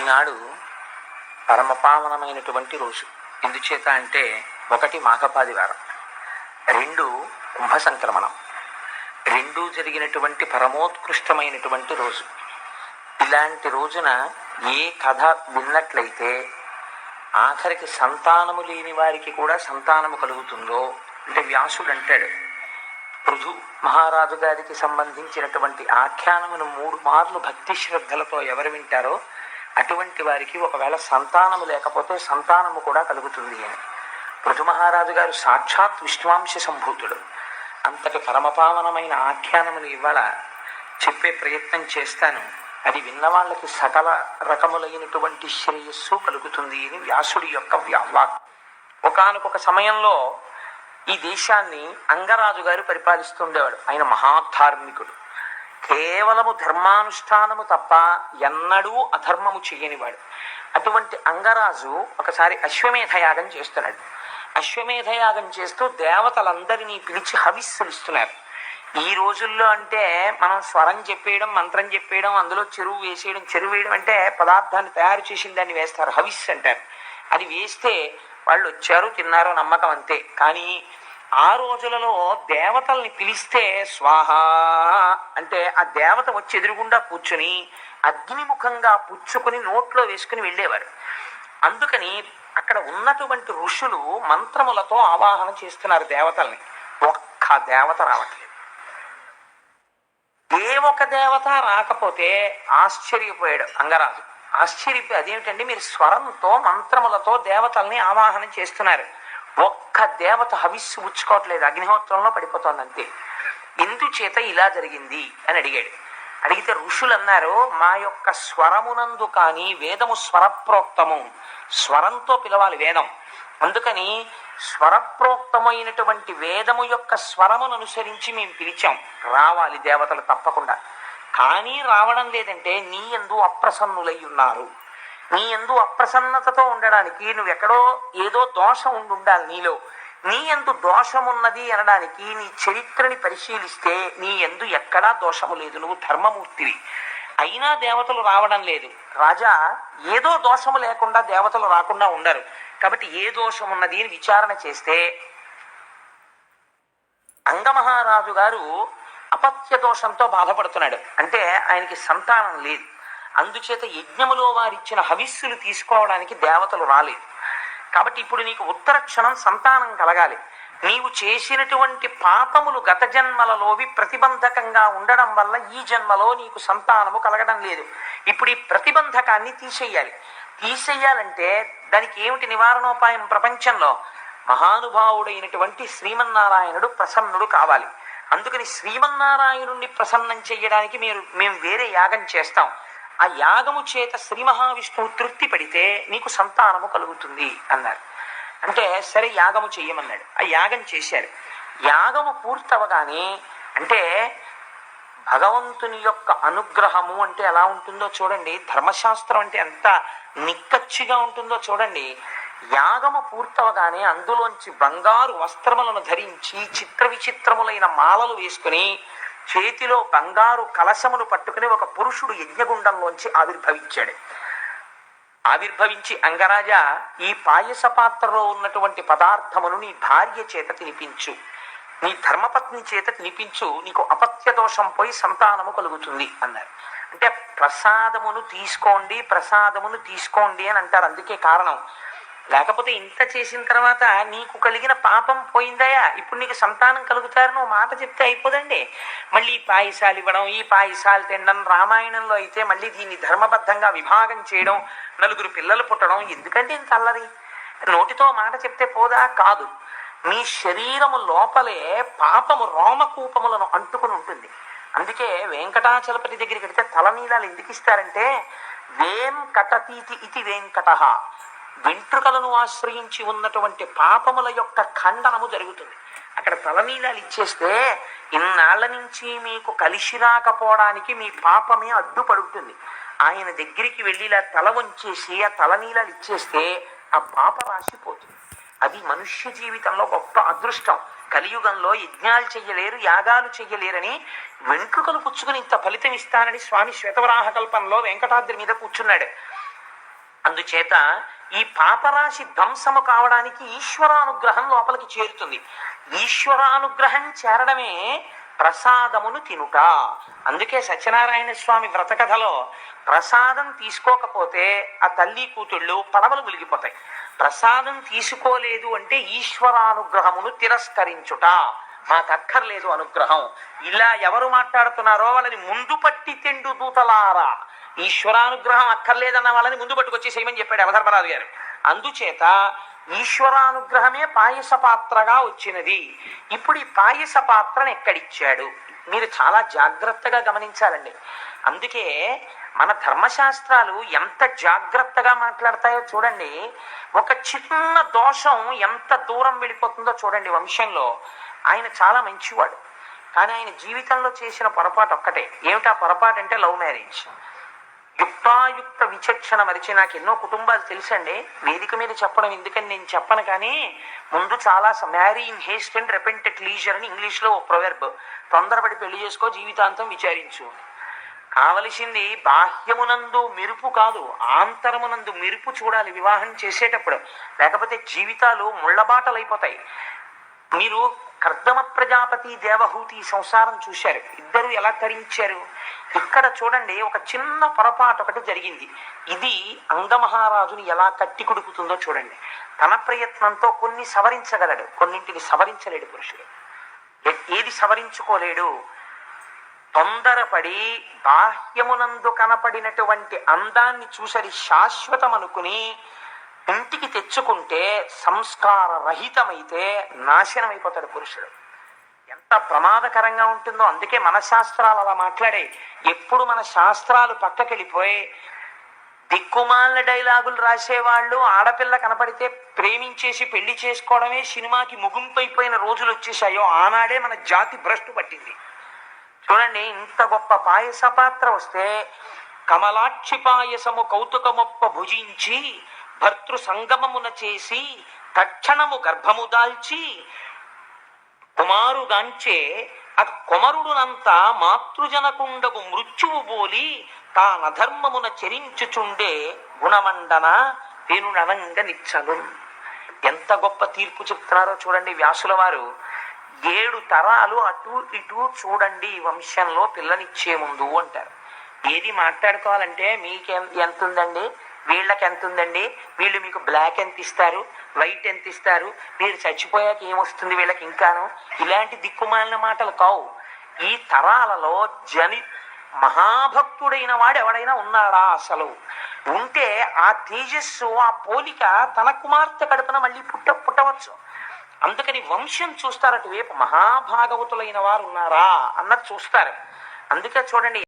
ఈనాడు పరమపావనమైనటువంటి రోజు. ఎందుచేత అంటే, ఒకటి మాఘపాదివారం, రెండు కుంభ సంక్రమణం, రెండూ జరిగినటువంటి పరమోత్కృష్టమైనటువంటి రోజు. ఇలాంటి రోజున ఏ కథ విన్నట్లయితే ఆఖరికి సంతానము లేని వారికి కూడా సంతానము కలుగుతుందో, అంటే వ్యాసుడు అంటాడు, పృథు మహారాజు గారికి సంబంధించినటువంటి ఆఖ్యానమును 3 మార్లు భక్తి శ్రద్ధలతో ఎవరు వింటారో అటువంటి వారికి ఒకవేళ సంతానము లేకపోతే సంతానము కూడా కలుగుతుంది అని. పృథు మహారాజు గారు సాక్షాత్ విష్ణువాంశ సంభూతుడు. అంతటి పరమపావనమైన ఆఖ్యానమును ఇవాళ చెప్పే ప్రయత్నం చేస్తాను. అది విన్నవాళ్ళకి సకల రకములైనటువంటి శ్రేయస్సు కలుగుతుంది అని వ్యాసుడి యొక్క వాక్. ఒకానొక సమయంలో ఈ దేశాన్ని అంగరాజు గారు పరిపాలిస్తుండేవాడు. ఆయన మహాధార్మికుడు, కేవలము ధర్మానుష్ఠానము తప్ప ఎన్నడూ అధర్మము చెయ్యనివాడు. అటువంటి అంగరాజు ఒకసారి అశ్వమేధయాగం చేస్తున్నాడు. అశ్వమేధయాగం చేస్తూ దేవతలందరినీ పిలిచి హవిస్సులు ఇస్తున్నారు. ఈ రోజుల్లో అంటే మనం స్వరం చెప్పేయడం, మంత్రం చెప్పేయడం, అందులో చెరువు వేసేయడం. చెరువు వేయడం అంటే పదార్థాన్ని తయారు చేసిన దాన్ని వేస్తారు, హవిస్ అంటారు. అది వేస్తే వాళ్ళు వచ్చారు, తిన్నారో నమ్మకం అంతే. కానీ ఆ రోజులలో దేవతల్ని పిలిస్తే స్వాహ అంటే ఆ దేవత వచ్చి ఎదురుగుండా కూర్చుని అగ్నిముఖంగా పుచ్చుకుని నోట్లో వేసుకుని వెళ్ళేవారు. అందుకని అక్కడ ఉన్నటువంటి ఋషులు మంత్రములతో ఆవాహన చేస్తున్నారు దేవతల్ని. ఒక్క దేవత రావట్లేదు. ఏ ఒక దేవత రాకపోతే ఆశ్చర్యపోయాడు అంగరాజు. ఆశ్చర్యపోయి, అదేమిటండి మీరు స్వరంతో మంత్రములతో దేవతల్ని ఆవాహన చేస్తున్నారు, ఒక్క దేవత హవిస్సు పుచ్చుకోవట్లేదు, అగ్నిహోత్రంలో పడిపోతుంది అంతే. ఎందుచేత ఇలా జరిగింది అని అడిగాడు. అడిగితే ఋషులు అన్నారు, మా యొక్క స్వరమునందు కానీ వేదము స్వరప్రోక్తము, స్వరంతో పిలవాలి వేదం. అందుకని స్వరప్రోక్తమైనటువంటి వేదము యొక్క స్వరమును అనుసరించి మేము పిలిచాం, రావాలి దేవతలు తప్పకుండా. కానీ రావడం లేదంటే నీ యందు అప్రసన్నులై ఉన్నారు. నీ యందు అప్రసన్నతతో ఉండడానికి నువ్వెక్కడో ఏదో దోషం ఉండాలి నీలో. నీ యందు దోషమున్నది అనడానికి నీ చరిత్రని పరిశీలిస్తే నీ యందు ఎక్కడా దోషము లేదు, నువ్వు ధర్మమూర్తివి. అయినా దేవతలు రావడం లేదు. రాజా, ఏదో దోషము లేకుండా దేవతలు రాకుండా ఉండరు. కాబట్టి ఏ దోషం ఉన్నది అని విచారణ చేస్తే అంగమహారాజు గారు అపత్య దోషంతో బాధపడుతున్నాడు. అంటే ఆయనకి సంతానం లేదు. అందుచేత యజ్ఞములో వారిచ్చిన హవిస్సులు తీసుకోవడానికి దేవతలు రాలేదు. కాబట్టి ఇప్పుడు నీకు ఉత్తర క్షణం సంతానం కలగాలి. నీవు చేసినటువంటి పాపములు గత జన్మలలోవి ప్రతిబంధకంగా ఉండడం వల్ల ఈ జన్మలో నీకు సంతానము కలగడం లేదు. ఇప్పుడు ఈ ప్రతిబంధకాన్ని తీసేయాలంటే దానికి ఏమిటి నివారణోపాయం? ప్రపంచంలో మహానుభావుడైనటువంటి శ్రీమన్నారాయణుడు ప్రసన్నుడు కావాలి. అందుకని శ్రీమన్నారాయణుణ్ణి ప్రసన్నం చెయ్యడానికి మేము వేరే యాగం చేస్తాం. ఆ యాగము చేత శ్రీ మహావిష్ణువు తృప్తి పడితే నీకు సంతానము కలుగుతుంది అన్నారు. అంటే సరే యాగము చెయ్యమన్నాడు. ఆ యాగం చేశారు. యాగము పూర్తవగానే, అంటే భగవంతుని యొక్క అనుగ్రహము అంటే ఎలా ఉంటుందో చూడండి, ధర్మశాస్త్రం అంటే ఎంత నిక్కచ్చిగా ఉంటుందో చూడండి. యాగము పూర్తవగానే అందులోంచి బంగారు వస్త్రములను ధరించి చిత్ర విచిత్రములైన మాలలు వేసుకుని చేతిలో బంగారు కలశమును పట్టుకుని ఒక పురుషుడు యజ్ఞగుండంలోంచి ఆవిర్భవించి అంగరాజా, ఈ పాయస పాత్రలో ఉన్నటువంటి పదార్థమును నీ భార్య చేత తినిపించు, నీ ధర్మపత్ని చేత తినిపించు, నీకు అపత్య దోషం పోయి సంతానము కలుగుతుంది అన్నారు. అంటే ప్రసాదమును తీసుకోండి అని అంటారు. అందుకే కారణం. లేకపోతే ఇంత చేసిన తర్వాత నీకు కలిగిన పాపం పోయిందయా, ఇప్పుడు నీకు సంతానం కలుగుతారు, నువ్వు మాట చెప్తే అయిపోదండి. మళ్ళీ ఈ పాయసాలు ఇవ్వడం, ఈ పాయసాలు తినడం, రామాయణంలో అయితే మళ్ళీ దీన్ని ధర్మబద్ధంగా విభాగం చేయడం, 4 పిల్లలు పుట్టడం, ఎందుకంటే ఇంత అల్లరి? నోటితో మాట చెప్తే పోదా? కాదు. మీ శరీరము లోపలే పాపము రోమకూపములను అంటుకుని ఉంటుంది. అందుకే వెంకటాచలపతి దగ్గరికి వెళితే తలనీలాలు ఎందుకు ఇస్తారంటే, వెంకటతీతి ఇది వెంకట, వెంట్రుకలను ఆశ్రయించి ఉన్నటువంటి పాపముల యొక్క ఖండనము జరుగుతుంది. అక్కడ తలనీలాలు ఇచ్చేస్తే ఇన్నాళ్ల నుంచి మీకు కలిసి రాకపోవడానికి మీ పాపమే అడ్డుపడుతుంది. ఆయన దగ్గరికి వెళ్ళి ఇలా తల వంచేసి ఆ తలనీలాలు ఇచ్చేస్తే ఆ పాప రాసిపోతుంది. అది మనుష్య జీవితంలో గొప్ప అదృష్టం. కలియుగంలో యజ్ఞాలు చెయ్యలేరు, యాగాలు చెయ్యలేరని వెంట్రుకలు పుచ్చుకుని ఇంత ఫలితం ఇస్తానని స్వామి శ్వేతవరాహ కల్పంలో వెంకటాద్రి మీద కూర్చున్నాడు. అందుచేత ఈ పాపరాశి ధ్వంసము కావడానికి ఈశ్వరానుగ్రహం లోపలికి చేరుతుంది. ఈశ్వరానుగ్రహం చేరడమే ప్రసాదమును తినుట. అందుకే సత్యనారాయణ స్వామి వ్రత కథలో ప్రసాదం తీసుకోకపోతే ఆ తల్లి కూతుళ్ళు పడవలు మునిగిపోతాయి. ప్రసాదం తీసుకోలేదు అంటే ఈశ్వరానుగ్రహమును తిరస్కరించుట. మాకు అక్కర్లేదు అనుగ్రహం. ఇలా ఎవరు మాట్లాడుతున్నారో వాళ్ళని ముందు పట్టి తెండు దూతలారా, ఈశ్వరానుగ్రహం అక్కర్లేదన్న వాళ్ళని ముందు పట్టుకొచ్చి చేయమని చెప్పాడు యమధర్మరాజు గారు. అందుచేత ఈశ్వరానుగ్రహమే పాయస పాత్రగా వచ్చినది. ఇప్పుడు ఈ పాయస పాత్రను ఎక్కడిచ్చాడు మీరు చాలా జాగ్రత్తగా గమనించాలండి. అందుకే మన ధర్మశాస్త్రాలు ఎంత జాగ్రత్తగా మాట్లాడతాయో చూడండి. ఒక చిన్న దోషం ఎంత దూరం వెళ్ళిపోతుందో చూడండి. వంశంలో ఆయన చాలా మంచివాడు, కానీ ఆయన జీవితంలో చేసిన పొరపాటు ఒక్కటే. ఏమిటా పొరపాటు అంటే లవ్ మ్యారేజ్. యుక్తాయుక్త విచక్షణ మరిచి, నాకు ఎన్నో కుటుంబాలు తెలుసండి, వేదిక మీద చెప్పడం ఎందుకని నేను చెప్పను, కానీ ముందు చాలా marry in Heist and repent at leisure అని ఇంగ్లీష్లో ఓ ప్రొవెర్బ్. తొందరపడి పెళ్లి చేసుకో, జీవితాంతం విచారించు. కావలసింది బాహ్యమునందు మెరుపు కాదు, ఆంతరమునందు మెరుపు చూడాలి వివాహం చేసేటప్పుడు. లేకపోతే జీవితాలు ముళ్ళబాటలు అయిపోతాయి. మీరు కర్దమ ప్రజాపతి దేవహూతి సంసారం చూశారు, ఇద్దరు ఎలా తరించారు. ఇక్కడ చూడండి, ఒక చిన్న పొరపాటు ఒకటి జరిగింది. ఇది అంగమహారాజుని ఎలా కట్టి కుడుకుతుందో చూడండి. తన ప్రయత్నంతో కొన్ని సవరించగలడు, కొన్నింటిని సవరించలేడు పురుషుడు. ఏది సవరించుకోలేడు? తొందరపడి బాహ్యమునందు కనపడినటువంటి అందాన్ని చూసరి శాశ్వతం అనుకుని ఇంటికి తెచ్చుకుంటే సంస్కార రహితమైతే నాశనం అయిపోతాడు పురుషుడు. ఎంత ప్రమాదకరంగా ఉంటుందో. అందుకే మన శాస్త్రాలు అలా మాట్లాడే. ఎప్పుడు మన శాస్త్రాలు పక్కకెళ్ళిపోయి దిక్కుమాలిన డైలాగులు రాసేవాళ్ళు, ఆడపిల్ల కనపడితే ప్రేమించేసి పెళ్లి చేసుకోవడమే సినిమాకి ముగింపు అయిపోయిన రోజులు వచ్చేసాయో ఆనాడే మన జాతి భ్రష్టు పట్టింది. చూడండి, ఇంత గొప్ప పాయస పాత్ర వస్తే కమలాక్షి పాయసము కౌతుకమొప్ప భుజించి భర్తృ సంగమమున చేసి తక్షణము గర్భము దాల్చి కుమారుగాంచే ఆ కొమరుడునంతా మాతృజనకుండగు మృత్యువు బోలి తానధర్మమున చెరించుచుండే గుణమండన పేనుడనంగ నిచ్చను. ఎంత గొప్ప తీర్పు చెప్తున్నారో చూడండి వ్యాసుల వారు. 7 తరాలు అటు ఇటు చూడండి వంశంలో పిల్లనిచ్చే ముందు అంటారు. ఏది మాట్లాడుకోవాలంటే మీకు ఎంత ఉందండి, వీళ్ళకి ఎంత ఉందండి, వీళ్ళు మీకు బ్లాక్ ఎంత ఇస్తారు, వైట్ ఎంత ఇస్తారు, మీరు చచ్చిపోయాక ఏమొస్తుంది వీళ్ళకి ఇంకాను, ఇలాంటి దిక్కుమాలిన మాటలు కావు. ఈ తరాలలో మహాభక్తుడైన వాడు ఎవడైనా ఉన్నాడా? అసలు ఉంటే ఆ తేజస్సు, ఆ పోలిక తన కుమార్తె కడుపున మళ్ళీ పుట్టవచ్చు. అందుకని వంశం చూస్తారు, అటువైపు మహాభాగవతులైన వారు ఉన్నారా అన్నది చూస్తారు. అందుకే చూడండి,